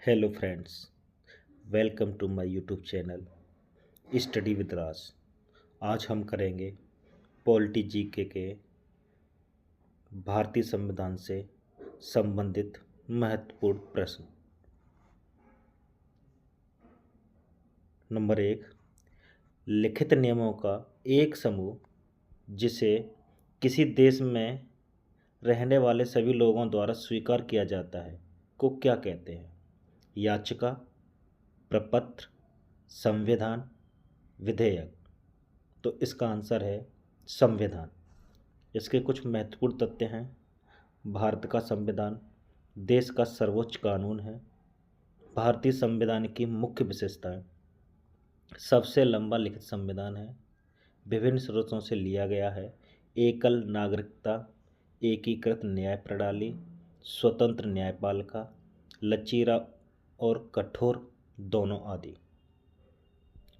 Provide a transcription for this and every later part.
Hello friends, welcome to my YouTube channel study with Raj. आज हम करेंगे पॉलिटी जीके के भारतीय संविधान से संबंधित महत्वपूर्ण प्रश्न। नंबर 1, लिखित नियमों का एक समूह जिसे किसी देश में रहने वाले सभी लोगों द्वारा स्वीकार किया जाता है को क्या कहते हैं? याचिका, प्रपत्र, संविधान, विधेयक। तो इसका आंसर है संविधान। इसके कुछ महत्वपूर्ण तथ्य हैं। भारत का संविधान देश का सर्वोच्च कानून है। भारतीय संविधान की मुख्य विशेषताएं: सबसे लंबा लिखित संविधान है, विभिन्न स्रोतों से लिया गया है, एकल नागरिकता, एकीकृत न्याय प्रणाली, स्वतंत्र न्यायपालिका, लचीला और कठोर दोनों आदि।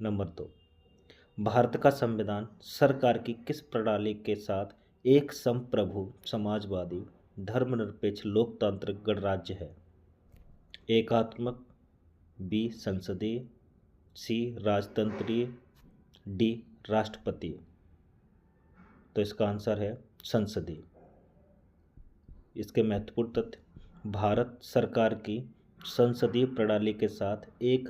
नंबर 2, भारत का संविधान सरकार की किस प्रणाली के साथ एक संप्रभु समाजवादी धर्मनिरपेक्ष लोकतांत्रिक गणराज्य है? एकात्मक, बी संसदीय, सी राजतंत्रीय, डी राष्ट्रपति। तो इसका आंसर है संसदीय। इसके महत्वपूर्ण तथ्य: भारत सरकार की संसदीय प्रणाली के साथ एक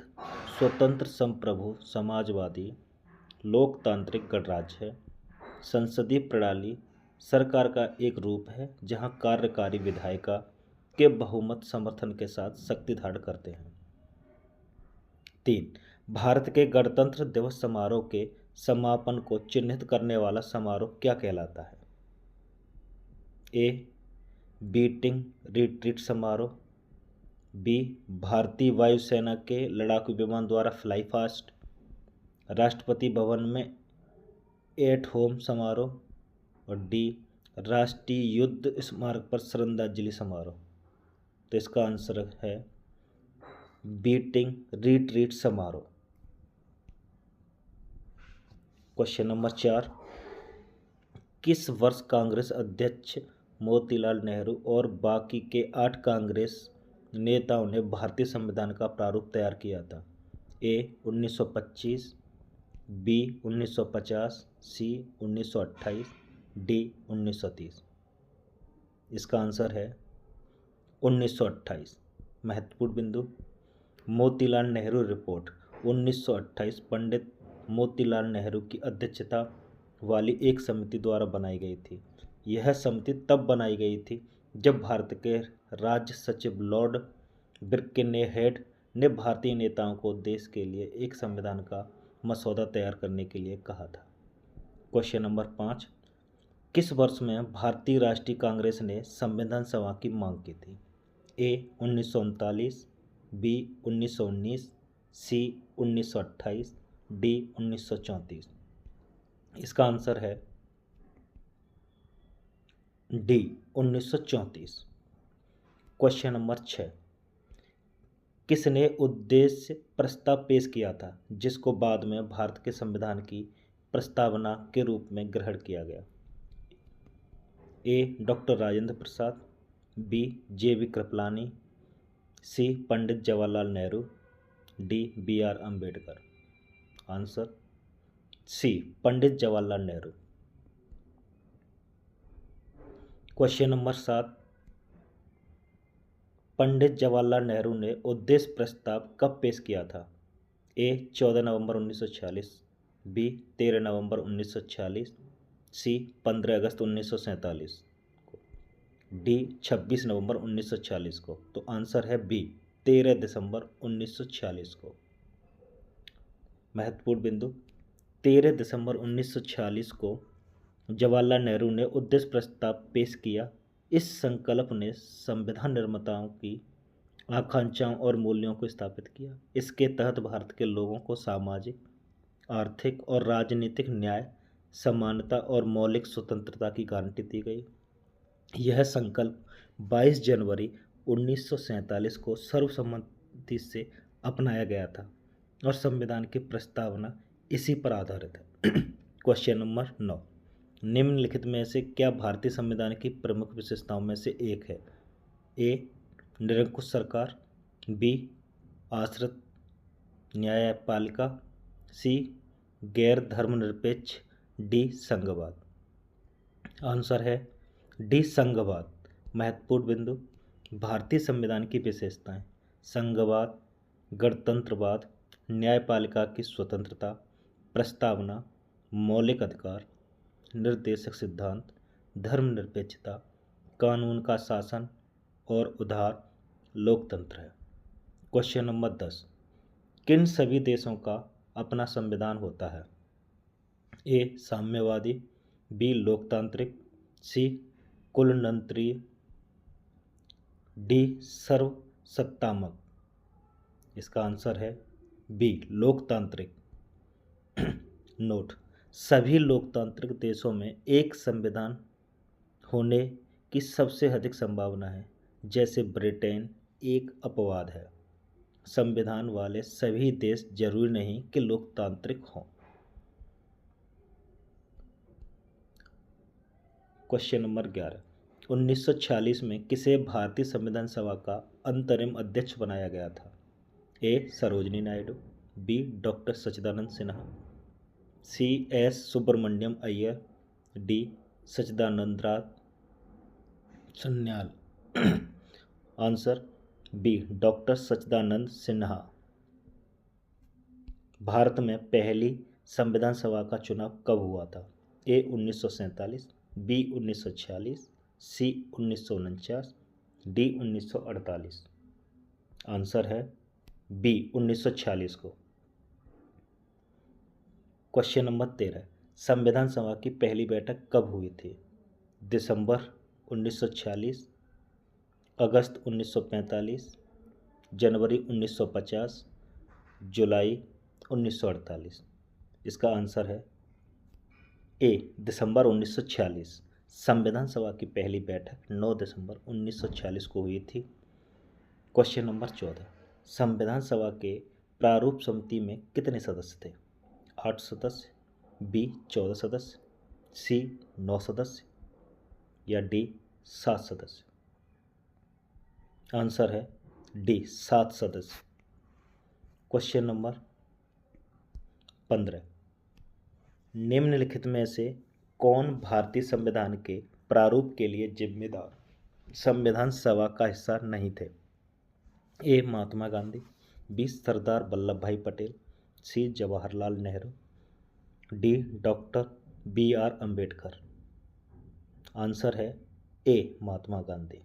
स्वतंत्र संप्रभु समाजवादी लोकतांत्रिक गणराज्य है। संसदीय प्रणाली सरकार का एक रूप है जहां कार्यकारी विधायिका के बहुमत समर्थन के साथ शक्ति धारण करते हैं। 3, भारत के गणतंत्र दिवस समारोह के समापन को चिन्हित करने वाला समारोह क्या कहलाता है? ए बीटिंग रिट्रीट समारोह, बी भारतीय वायुसेना के लड़ाकू विमान द्वारा फ्लाई फास्ट, राष्ट्रपति भवन में एट होम समारोह, और डी राष्ट्रीय युद्ध स्मारक पर श्रद्धांजलि समारोह। तो इसका आंसर है बीटिंग रिट्रीट समारोह। क्वेश्चन नंबर 4, किस वर्ष कांग्रेस अध्यक्ष मोतीलाल नेहरू और बाकी के 8 कांग्रेस नेताओं ने भारतीय संविधान का प्रारूप तैयार किया था? ए 1925, बी 1950, सी 1928, डी 1930। इसका आंसर है 1928। महत्वपूर्ण बिंदु: मोतीलाल नेहरू रिपोर्ट 1928 पंडित मोतीलाल नेहरू की अध्यक्षता वाली एक समिति द्वारा बनाई गई थी। यह समिति तब बनाई गई थी जब भारत के राज्य सचिव लॉर्ड बिर्केनहेड ने भारतीय नेताओं को देश के लिए एक संविधान का मसौदा तैयार करने के लिए कहा था। क्वेश्चन नंबर 5, किस वर्ष में भारतीय राष्ट्रीय कांग्रेस ने संविधान सभा की मांग की थी? ए 1939, बी 1919, सी 1928, डी 1934। इसका आंसर है डी 1934। क्वेश्चन नंबर 6, किसने उद्देश्य प्रस्ताव पेश किया था जिसको बाद में भारत के संविधान की प्रस्तावना के रूप में ग्रहण किया गया? A doctor Rajendra Prasad, B J B. Kripalani, C Pandit Jawaharlal Nehru, D B R. Ambedkar. Answer C Pandit Jawaharlal Nehru. Question number 7, Pandit Jawaharlal Nehru ने उद्देश्य प्रस्ताव कब पेश किया था? ए 14 नवंबर 1946, बी 13 नवंबर 1946, सी 15 अगस्त 1947 को, डी 26 नवंबर 1946 को। तो आंसर है बी 13 दिसंबर 1946 को। महत्वपूर्ण बिंदु: 13 दिसंबर 1946 को जवाहरलाल नेहरू ने उद्देश्य प्रस्ताव पेश किया। इस संकल्प ने संविधान निर्माताओं की आकांक्षाओं और मूल्यों को स्थापित किया। इसके तहत भारत के लोगों को सामाजिक, आर्थिक और राजनीतिक न्याय, समानता और मौलिक स्वतंत्रता की गारंटी दी गई। यह संकल्प 22 जनवरी 1947 को सर्वसम्मति से अपनाया गया था और संविधान की प्रस्तावना इसी पर आधारित है। क्वेश्चन नंबर 9, निम्नलिखित में से क्या भारतीय संविधान की प्रमुख विशेषताओं में से एक है? ए निरंकुश सरकार, बी आश्रित न्यायपालिका, सी गैर धर्मनिरपेक्ष, डी संघवाद। आंसर है डी संघवाद। महत्वपूर्ण बिंदु, भारतीय संविधान की विशेषताएं: संघवाद, गणतंत्रवाद, न्यायपालिका की स्वतंत्रता, प्रस्तावना, मौलिक अधिकार, निर्देशक सिद्धांत, धर्मनिरपेक्षता, कानून का शासन और उदार लोकतंत्र है। क्वेश्चन नंबर 10, किन सभी देशों का अपना संविधान होता है? ए साम्यवादी, बी लोकतांत्रिक, सी कुलतंत्रीय, डी सर्वसत्तात्मक। इसका आंसर है बी लोकतांत्रिक। नोट, सभी लोकतांत्रिक देशों में एक संविधान होने की सबसे अधिक संभावना है। जैसे ब्रिटेन एक अपवाद है। संविधान वाले सभी देश जरूरी नहीं कि लोकतांत्रिक हों। क्वेश्चन नंबर 11, 1946 में किसे भारतीय संविधान सभा का अंतरिम अध्यक्ष बनाया गया था? A Sarojini Naidu, B doctor Sachchidananda Sinha, C S Subramaniam Iyer, D Sachchidananda Sanyal. Answer B doctor Sachchidananda Sinha. Bharat में पहली संविधान सभा का चुनाव कब हुआ था? A 1947, B 1946, C 1949, D 1948। Answer है बी 1946 को। क्वेश्चन नंबर 13, संविधान सभा की पहली बैठक कब हुई थी? दिसंबर 1946, अगस्त 1945, जनवरी 1950, जुलाई 1948। इसका आंसर है ए दिसंबर 1946। संविधान सभा की पहली बैठक 9 दिसंबर 1946 को हुई थी। क्वेश्चन नंबर 14, संविधान सभा के प्रारूप समिति में कितने सदस्य थे? 8 सदस्य, बी 14 सदस्य, सी 9 सदस्य, या डी 7 सदस्य। आंसर है डी 7 सदस्य। क्वेश्चन नंबर 15, निम्नलिखित में से कौन भारतीय संविधान के प्रारूप के लिए जिम्मेदार संविधान सभा का हिस्सा नहीं थे? A Mahatma Gandhi, B Sardar Vallabh Bhai Patel, C Jawaharlal Nehru, D doctor B R Ambedkar. Answer है A Mahatma Gandhi.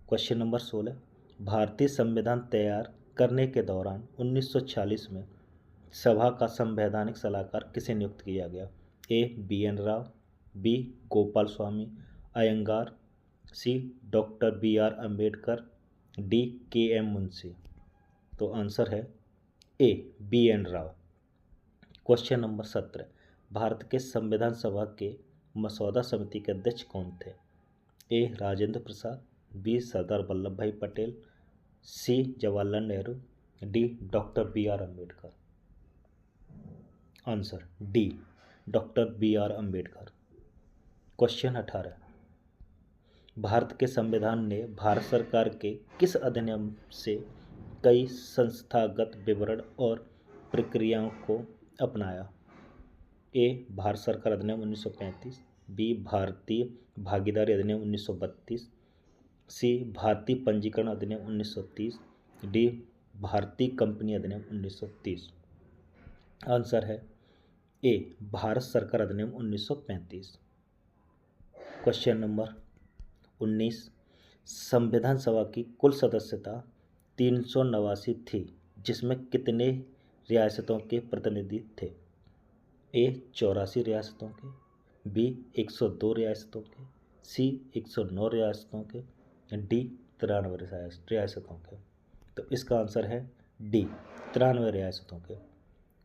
Question number 16, भारतीय संविधान तैयार करने के दौरान 1946 में सभा का संवैधानिक सलाहकार किसे नियुक्त किया गया? A B N Rao, B Gopal Swami Ayyangar, C doctor B R Ambedkar, D K M Munshi. तो आंसर है A B N Rao. Question number 17, Bharat के संविधान सभा के मसौदा समिति के अध्यक्ष कौन थे? A Rajendra Prasad, B Sardar Vallabh Bhai Patel, C Jawaharlal Nehru, D doctor B R Ambedkar. Answer D doctor B R Ambedkar. Question 18, Bharat के संविधान ने भारत सरकार के किस अधिनियम से कई संस्थागत विवरण और प्रक्रियाओं को अपनाया? ए भारत सरकार अधिनियम 1935, बी भारतीय भागीदारी अधिनियम 1932, सी भारतीय पंजीकरण अधिनियम 1930, डी भारतीय कंपनी अधिनियम 1930। आंसर है ए भारत सरकार अधिनियम 1935। क्वेश्चन नंबर 19, संविधान सभा की कुल सदस्यता 389 थी, जिसमें कितने रियासतों के प्रतिनिधि थे? ए 84 रियासतों के, बी 102 रियासतों के, सी 109 रियासतों के, डी 93 रियासतों के। तो इसका आंसर है डी 93 रियासतों के।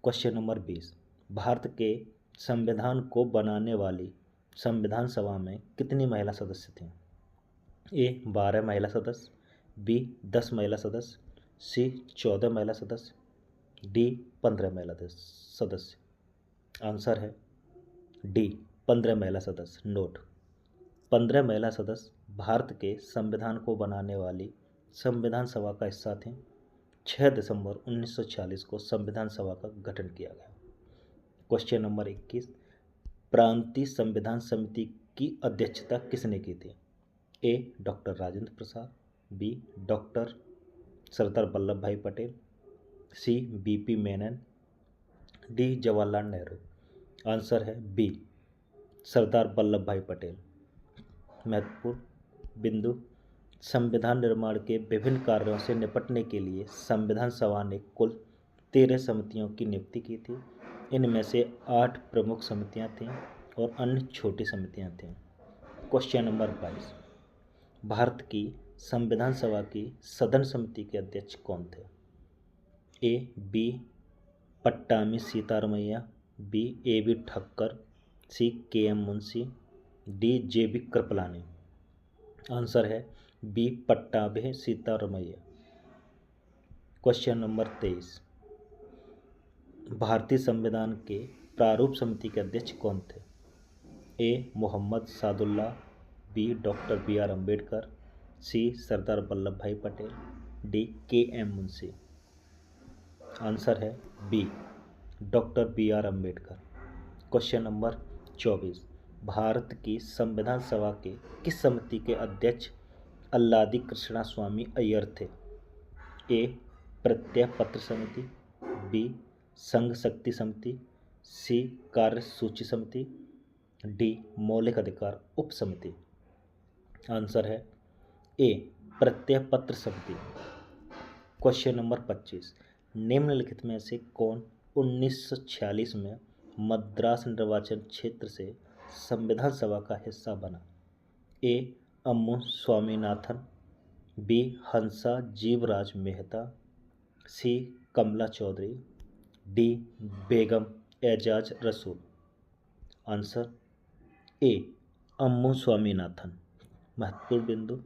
क्वेश्चन नंबर 20, भारत के संविधान को बनाने वाली संविधान सभा में कितनी महिला सदस्य थीं? ए 12 महिला सदस्य, बी 10 महिला सदस्य, सी 14 महिला सदस्य, डी 15 महिला सदस्य। आंसर है डी 15 महिला सदस्य। नोट, 15 महिला सदस्य भारत के संविधान को बनाने वाली संविधान सभा का हिस्सा थे। 6 दिसंबर 1946 को संविधान सभा का गठन किया गया। क्वेश्चन नंबर 21, प्रांतीय संविधान समिति की अध्यक्षता किसने की थी? A doctor Rajendra Prasad, B doctor Sardar Vallabh Bhai Patel, C BP Menon, D Jawaharlal Nehru. Answer है बी सरदार वल्लभ भाई पटेल। महत्वपूर्ण बिंदु, संविधान निर्माण के विभिन्न कार्यों से निपटने के लिए संविधान सभा ने कुल 13 समितियों की नियुक्ति की थी। इनमें से 8 प्रमुख समितियां थीं और अन्य छोटी समितियां थीं। क्वेश्चन नंबर 22, भारत की संविधान सभा की सदन समिति के अध्यक्ष कौन थे? A B Pattabhi Sitaramayya, B A B Thakkar, C K M Munshi, D J B Kripalani. Answer है B Pattabhi Sitaramayya. Question number 23, भारतीय संविधान के प्रारूप समिति के अध्यक्ष कौन थे? A Mohammad Saadulla, B doctor B R Ambedkar, C Sardar Vallabh Bhai Patel, D K M Munshi. Answer है B doctor B R Ambedkar. Question number 24, Bharat की संविधान सभा के किस समिति के अध्यक्ष अल्लादी कृष्णा स्वामी अय्यर थे? ए प्रत्यय पत्र समिति, बी संघ शक्ति समिति, सी कार्य सूची समिति, डी मौलिक अधिकार उप समिति। आंसर है ए प्रत्यय पत्र समिति। क्वेश्चन नंबर 25, निम्नलिखित में से कौन 1946 में मद्रास निर्वाचन क्षेत्र से संविधान सभा का हिस्सा बना? ए अम्मू स्वामीनाथन, बी हंसा जीवराज मेहता, सी कमला चौधरी, डी बेगम एजाज रसूल। आंसर ए अम्मू स्वामीनाथन। महत्वपूर्ण बिंदु,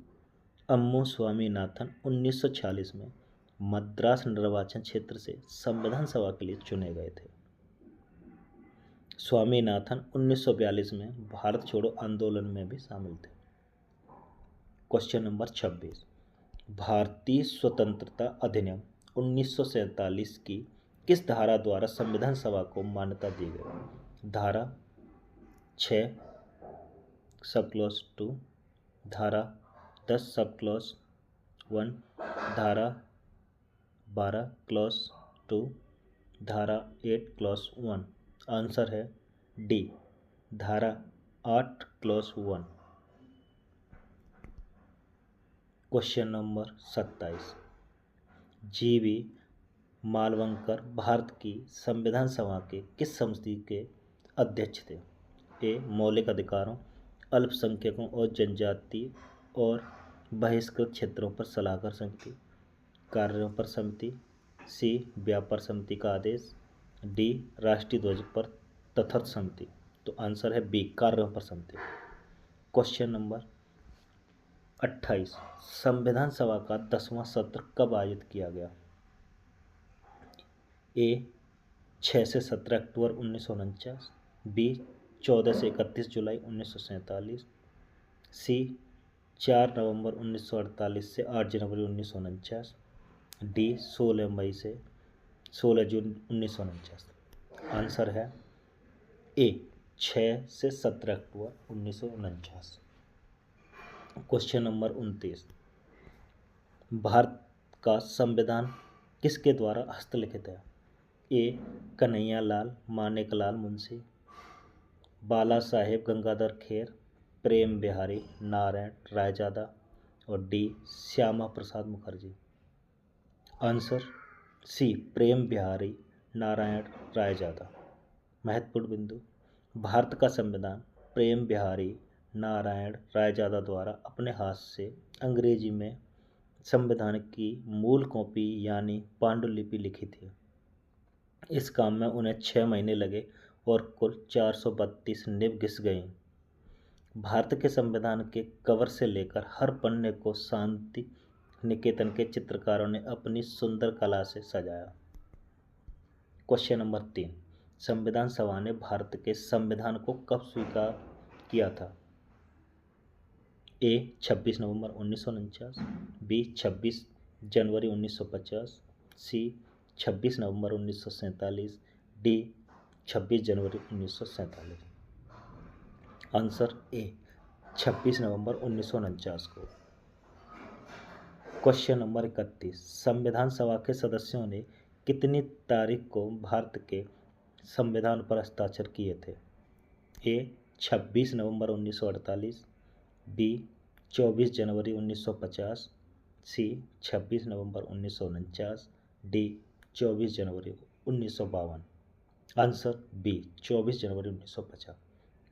अम्मू स्वामीनाथन 1946 में मद्रास निर्वाचन क्षेत्र से संविधान सभा के लिए चुने गए थे। स्वामीनाथन 1942 में भारत छोड़ो आंदोलन में भी शामिल थे। क्वेश्चन नंबर 26, भारतीय स्वतंत्रता अधिनियम 1947 की किस धारा द्वारा संविधान सभा को मान्यता दी गई? धारा 6 सब क्लॉज 2, धारा 10 सब क्लॉज 1, धारा 12 क्लॉज 2, धारा 8 क्लॉज 1। आंसर है डी धारा 8 क्लॉज 1। क्वेश्चन नंबर 27, जीवी मालवंकर भारत की संविधान सभा के किस समिति के अध्यक्ष थे? ए मौलिक अधिकारों, अल्पसंख्यकों और जनजाति और बहिष्कृत क्षेत्रों पर सलाहकार समिति, कार्यों पर समिति, सी व्यापार समिति का आदेश, डी राष्ट्रीय ध्वज पर तथर्थ समिति। तो आंसर है बी कार्यों पर समिति। क्वेश्चन नंबर 28, संविधान सभा का 10वां सत्र कब आयोजित किया गया? ए 6 से 17 अक्टूबर 1949, बी 14 से 31 जुलाई 1947, सी 4 नवंबर 1948 से 8 जनवरी 1949, डी 16 मई से 16 जून 1949। आंसर है ए 6 से 17 अक्टूबर 1949। क्वेश्चन नंबर 29, भारत का संविधान किसके द्वारा हस्तलिखित है? ए कन्हैया लाल मानेकलाल मुंशी, बाला साहेब गंगाधर खेर, प्रेम बिहारी नारायण रायजादा और D Shyama Prasad Mukherjee. Answer C प्रेम बिहारी नारायण रायजादा। महत्वपूर्ण बिंदु, भारत का संविधान प्रेम बिहारी नारायण रायजादा द्वारा अपने हाथ से अंग्रेजी में संविधान की मूल कॉपी यानी पांडुलिपि लिखी थी। इस काम में उन्हें 6 महीने लगे और कुल 432 निब घिस गईं। भारत के संविधान के कवर से लेकर हर पन्ने को शांति निकेतन के चित्रकारों ने अपनी सुंदर कला से सजाया। क्वेश्चन नंबर 3, संविधान सभा ने भारत के संविधान को कब स्वीकार किया था? ए 26 नवंबर 1949, बी 26 जनवरी 1950, सी 26 नवंबर 1947, डी 26 जनवरी 1947। आंसर ए 26 नवंबर 1949 को। क्वेश्चन नंबर 31, संविधान सभा के सदस्यों ने कितनी तारीख को भारत के संविधान पर हस्ताक्षर किए थे? ए 26 नवंबर 1948, बी 24 जनवरी 1950, सी 26 नवंबर 1949, डी 24 जनवरी 1952। आंसर बी 24 जनवरी 1950।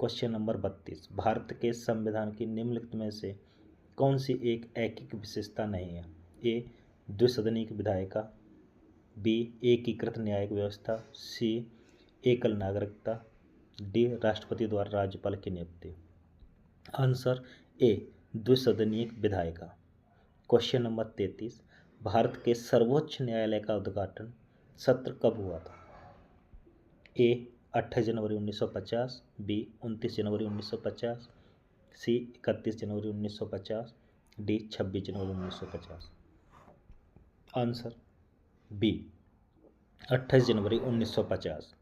क्वेश्चन नंबर 32, भारत के संविधान की निम्नलिखित में से कौन सी एक ऐकिक विशेषता नहीं है? ए द्विसदनीय विधायिका, बी एकीकृत न्यायिक व्यवस्था, सी एकल नागरिकता, डी राष्ट्रपति द्वारा राज्यपाल की नियुक्ति। आंसर ए द्विसदनीय विधायिका। क्वेश्चन नंबर 33, भारत के सर्वोच्च न्यायालय का उद्घाटन सत्र कब हुआ था? ए 28 जनवरी 1950, बी 29 जनवरी 1950, सी 31 जनवरी 1950, डी 26 जनवरी 1950। आंसर बी 28 जनवरी 1950।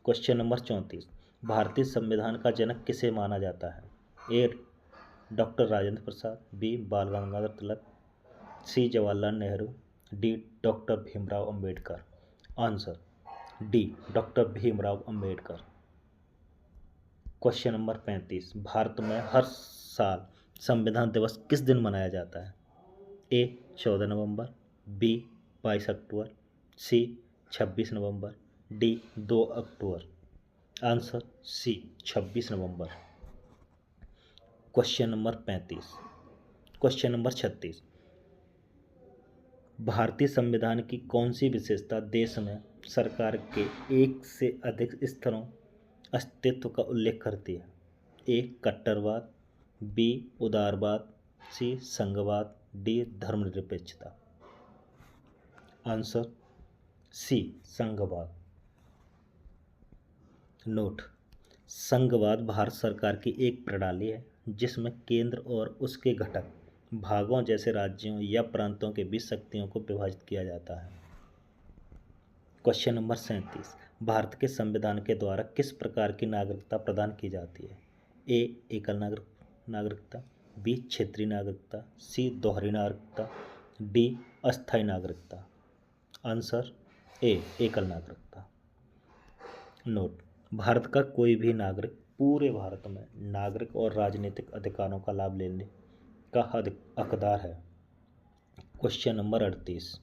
क्वेश्चन नंबर 34, भारतीय संविधान का जनक किसे माना जाता है? A doctor Rajendra Prasad, B Bal Gangadhar Tilak, C Jawaharlal Nehru, D doctor Bhimrao Ambedkar. Answer D doctor Bhimrao Ambedkar. Question number 35, Bharat में हर साल संविधान दिवस किस दिन मनाया जाता है? ए 14 नवंबर, बी 22 अक्टूबर, सी 26 नवंबर, डी 2 अक्टूबर। आंसर सी 26 नवंबर। Question number 35। क्वेश्चन नंबर 36, भारतीय संविधान की कौन सी विशेषता देश में सरकार के एक से अधिक स्तरों अस्तित्व का उल्लेख करती है? ए कट्टरवाद, बी उदारवाद, सी संघवाद, डी धर्मनिरपेक्षता। आंसर सी संघवाद। नोट, संघवाद भारत सरकार की एक प्रणाली है जिसमें केंद्र और उसके घटक भागों जैसे राज्यों या प्रांतों के बीच शक्तियों को विभाजित किया जाता है। क्वेश्चन नंबर 37, भारत के संविधान के द्वारा किस प्रकार की नागरिकता प्रदान की जाती है? ए एकल नागरिकता, बी क्षेत्रीय नागरिकता, सी दोहरी नागरिकता, डी अस्थायी नागरिकता। आंसर ए एकल नागरिकता। नोट, भारत का कोई भी नागरिक पूरे भारत में नागरिक और राजनीतिक अधिकारों का लाभ लेने का हकदार है। क्वेश्चन नंबर 38,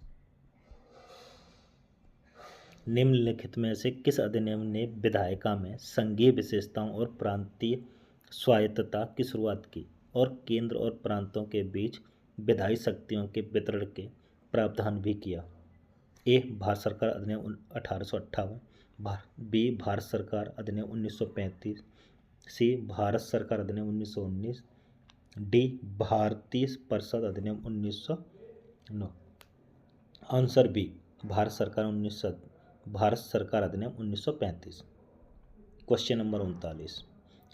निम्नलिखित में से किस अधिनियम ने विधायिका में संघीय विशेषताओं और प्रांतीय स्वायत्तता की शुरुआत की और केंद्र और प्रांतों के बीच विधायी शक्तियों के वितरण के प्रावधान भी किया? ए भारत सरकार अधिनियम 1858, बी भारत सरकार अधिनियम 1935, सी भारत सरकार अधिनियम 1919, डी भारतीय परिषद अधिनियम 1909। आंसर बी भारत सरकार अधिनियम 1935। क्वेश्चन नंबर 39,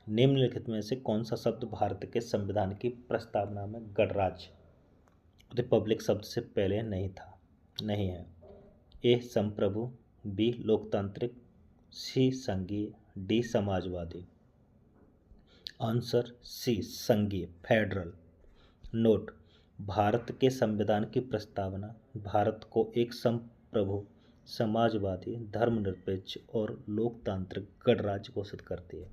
निम्नलिखित में से कौन सा शब्द भारत के संविधान की प्रस्तावना में गणराज्य रिपब्लिक शब्द से पहले नहीं है? ए संप्रभु, बी लोकतांत्रिक, सी संघीय, डी समाजवादी। आंसर सी संघीय फेडरल। नोट, भारत के संविधान की प्रस्तावना भारत को एक संप्रभु समाजवादी धर्मनिरपेक्ष और लोकतांत्रिक गणराज्य घोषित करती है।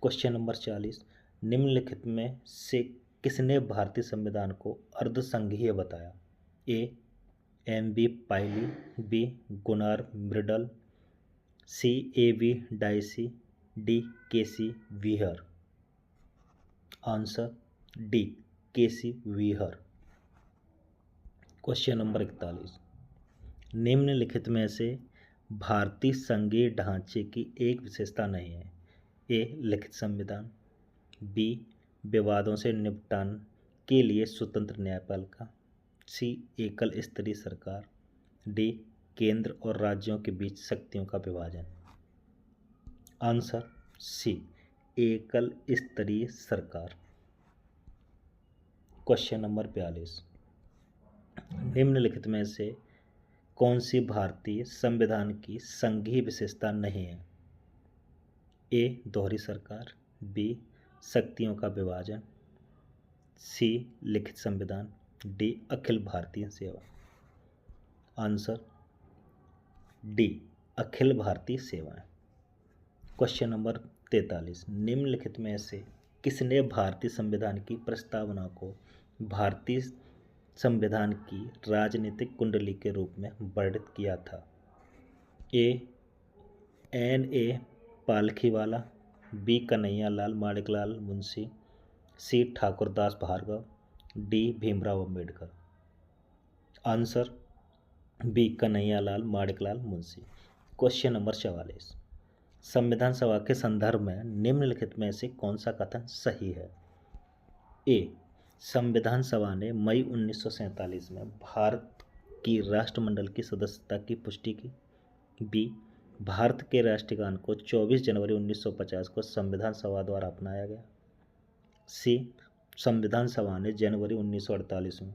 क्वेश्चन नंबर 40, निम्नलिखित में से किसने भारतीय संविधान को अर्धसंघीय बताया? A M B. Pylee, B Gunnar Myrdal, C A V. Dicey, D K C. Wheare. Answer D K C. Wheare. Question number 41, निम्नलिखित में से भारतीय संघीय ढांचे की एक विशेषता नहीं है? ए लिखित संविधान, बी विवादों से निपटान के लिए स्वतंत्र न्यायपालिका, सी एकल स्तरीय सरकार, डी केंद्र और राज्यों के बीच शक्तियों का विभाजन। आंसर सी एकल स्तरीय सरकार। क्वेश्चन नंबर 42, निम्नलिखित में से कौन सी भारतीय संविधान की संघीय विशेषता नहीं है? ए दोहरी सरकार, बी शक्तियों का विभाजन, सी लिखित संविधान, डी अखिल भारतीय सेवा। आंसर डी अखिल भारतीय सेवाएं। क्वेश्चन नंबर 43, निम्नलिखित में से किसने भारतीय संविधान की प्रस्तावना को भारतीय संविधान की राजनीतिक कुंडली के रूप में वर्णित किया था? A N.A. Palkhivala, B Kanhaiyalal Maneklal Munshi, C Thakurdas Bhargava, D Bhimrao Ambedkar. Answer B Kanhaiyalal Maneklal Munshi. Question number 44, संविधान सभा के संदर्भ में निम्नलिखित में से कौन सा कथन सही है? ए संविधान सभा ने मई 1947 में भारत की राष्ट्रमंडल की सदस्यता की पुष्टि की। बी भारत के राष्ट्रीय गान को 24 जनवरी 1950 को संविधान सभा द्वारा अपनाया गया। सी संविधान सभा ने जनवरी 1948 में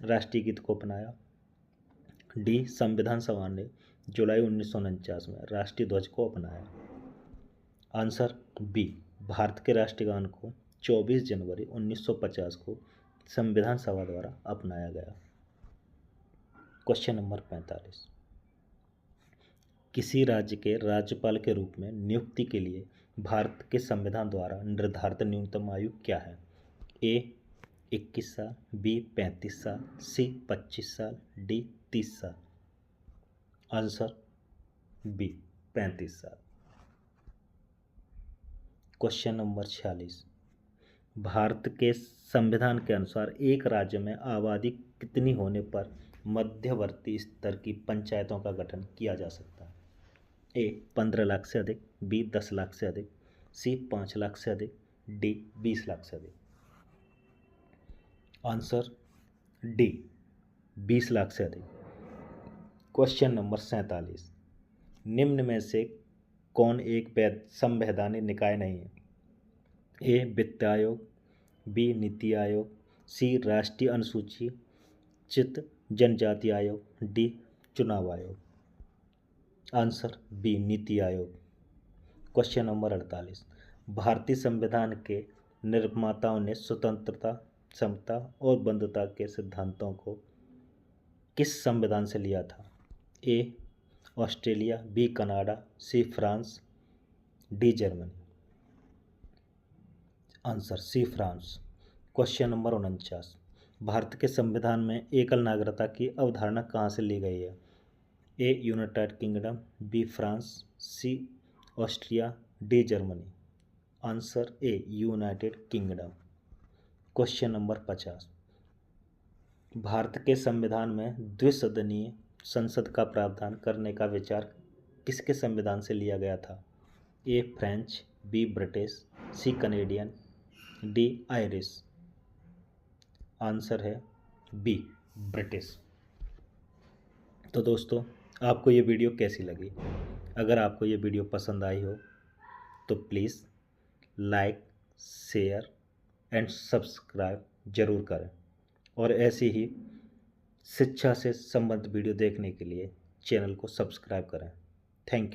राष्ट्रीय गीत को अपनाया। डी संविधान सभा ने जुलाई 1949 में राष्ट्रीय ध्वज को अपनाया। आंसर बी भारत के राष्ट्रीय गान को 24 जनवरी 1950 को संविधान सभा द्वारा अपनाया गया। क्वेश्चन नंबर 45, किसी राज्य के राज्यपाल के रूप में नियुक्ति के लिए भारत के संविधान द्वारा निर्धारित न्यूनतम आयु क्या है? ए 21 साल, बी 35 साल, सी 25 साल, डी 30 साल। आंसर बी 35 साल। क्वेश्चन नंबर 46, भारत के संविधान के अनुसार एक राज्य में आबादी कितनी होने पर मध्यवर्ती स्तर की पंचायतों का गठन किया जा सकता है? ए 15 लाख से अधिक, बी 10 लाख से अधिक, सी 5 लाख से अधिक, डी 20 लाख से अधिक। आंसर डी 20 लाख से अधिक। क्वेश्चन नंबर 47, निम्न में से कौन एक संवैधानिक निकाय नहीं है? ए वित्त आयोग, बी नीति आयोग, सी राष्ट्रीय अनुसूचित जनजाति आयोग, डी चुनाव आयोग। Answer B NITI Aayog. Question number 48, भारतीय संविधान के निर्माताओं ने स्वतंत्रता, समता और बंधुता के सिद्धांतों को किस संविधान से लिया था? A Australia, B Canada, C France, D Germany. Answer C France. Question number 49, Bharat के संविधान में एकल नागरिकता की अवधारणा कहाँ से ली गई है? A United Kingdom, B France, C Austria, D Germany. Answer A United Kingdom. Question number 50, Bharat के संविधान में द्विसदनीय संसद का प्रावधान करने का विचार किसके संविधान से लिया गया था? ए फ्रेंच, बी ब्रिटिश, सी कनेडियन, डी आयरिश। आंसर है बी ब्रिटिश। तो दोस्तों, आपको ये वीडियो कैसी लगी? अगर आपको ये वीडियो पसंद आई हो तो please like, share and subscribe ज़रूर करें और ऐसी ही शिक्षा से संबंधित वीडियो देखने के लिए चैनल को सब्सक्राइब करें। Thank you.